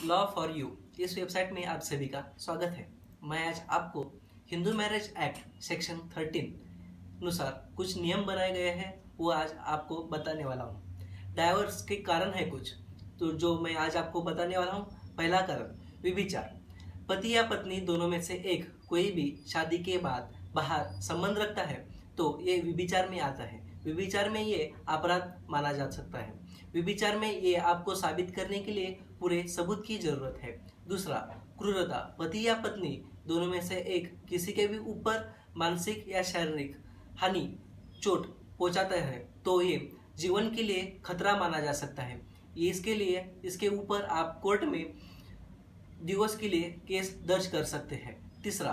Law for you इस website में आप सभी का स्वागत है। मैं आज आपको हिंदू मैरिज एक्ट सेक्शन 13 अनुसार कुछ नियम बनाए गए हैं, वो आज आपको बताने वाला हूँ। डाइवोर्स के कारण है कुछ, तो जो मैं आज आपको बताने वाला हूँ। पहला कारण विभिचार। पति या पत्नी दोनों में से एक कोई भी शादी के बाद बाहर संबंध रखता है तो ये विभिचार में आता है। विभिचार में ये अपराध माना जा सकता है। विभिचार में ये आपको साबित करने के लिए पूरे सबूत की जरूरत है। दूसरा, क्रूरता। पति या पत्नी दोनों में से एक किसी के भी ऊपर मानसिक या शारीरिक हानि, चोट पहुंचाता है तो ये जीवन के लिए खतरा माना जा सकता है। ये इसके ऊपर आप कोर्ट में डिवोर्स के लिए केस दर्ज कर सकते हैं। तीसरा,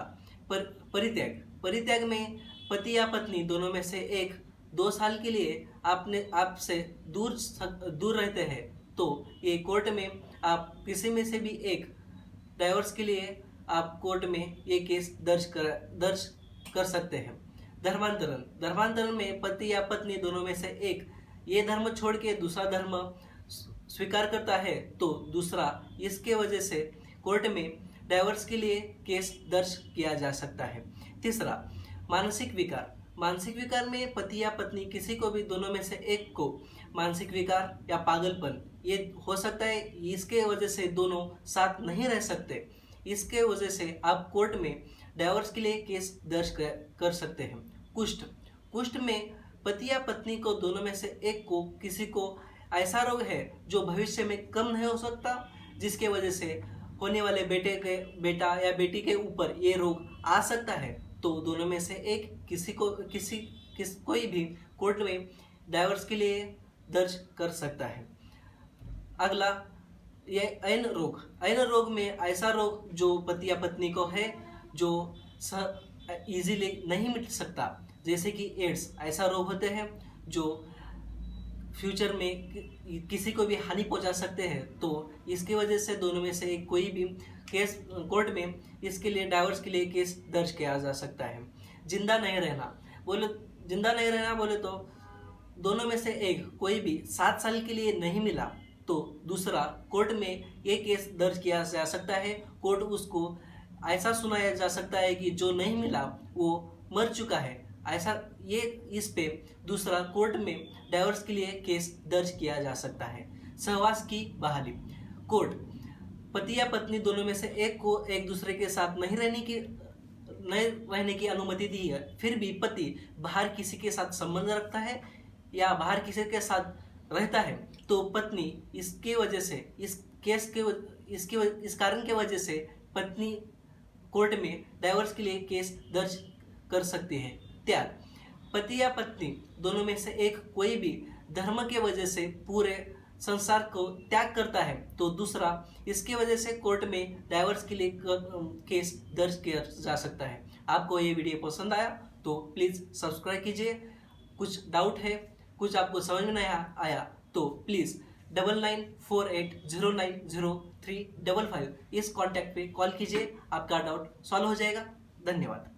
परित्याग। परित्याग में पति या पत्नी दोनों में से एक 2 साल के लिए आपसे दूर रहते हैं तो ये कोर्ट में आप किसी में से भी एक डाइवोर्स के लिए आप कोर्ट में ये केस दर्ज कर सकते हैं। धर्मांतरण। धर्मांतरण में पति या पत्नी दोनों में से एक ये धर्म छोड़ के दूसरा धर्म स्वीकार करता है तो दूसरा इसके वजह से कोर्ट में डाइवोर्स के लिए केस दर्ज किया जा सकता है। तीसरा, मानसिक विकार। मानसिक विकार में पति या पत्नी किसी को भी दोनों में से एक को मानसिक विकार या पागलपन ये हो सकता है, इसके वजह से दोनों साथ नहीं रह सकते। इसके वजह से आप कोर्ट में डाइवोर्स के लिए केस दर्ज कर सकते हैं। कुष्ठ। कुष्ठ में पति या पत्नी को दोनों में से एक को किसी को ऐसा रोग है जो भविष्य में कम नहीं हो सकता, जिसके वजह से होने वाले बेटा या बेटी के ऊपर ये रोग आ सकता है तो दोनों में से एक कोई भी कोर्ट में डाइवोर्स के लिए दर्ज कर सकता है। अगला, ये ऐन रोग। ऐन रोग में ऐसा रोग जो पति या पत्नी को है जो इजीली नहीं मिट सकता, जैसे कि एड्स। ऐसा रोग होते हैं जो फ्यूचर में किसी को भी हानि पहुंचा सकते हैं तो इसकी वजह से दोनों में से एक कोई भी केस कोर्ट में इसके लिए डाइवोर्स के लिए केस दर्ज किया जा सकता है। जिंदा नहीं रहना बोले तो दोनों में से एक कोई भी 7 साल के लिए नहीं मिला तो दूसरा कोर्ट में ये केस दर्ज किया जा सकता है। कोर्ट उसको ऐसा सुनाया जा सकता है कि जो नहीं मिला वो मर चुका है, ऐसा ये इस पे दूसरा कोर्ट में डाइवोर्स के लिए केस दर्ज किया जा सकता है। सहवास की बहाली। कोर्ट पति या पत्नी दोनों में से एक को एक दूसरे के साथ नहीं रहने की अनुमति दी है, फिर भी पति बाहर किसी के साथ संबंध रखता है या बाहर किसी के साथ रहता है तो पत्नी इसके वजह से इस कारण के वजह से पत्नी कोर्ट में डाइवोर्स के लिए केस दर्ज कर सकती है। त्याग। पति या पत्नी दोनों में से एक कोई भी धर्म के वजह से पूरे संसार को त्याग करता है तो दूसरा इसकी वजह से कोर्ट में डाइवोर्स के लिए केस दर्ज किया जा सकता है। आपको ये वीडियो पसंद आया तो प्लीज़ सब्सक्राइब कीजिए। कुछ डाउट है, कुछ आपको समझ में नहीं आया तो प्लीज़ 9948090355 इस कॉन्टैक्ट पे कॉल कीजिए, आपका डाउट सॉल्व हो जाएगा। धन्यवाद।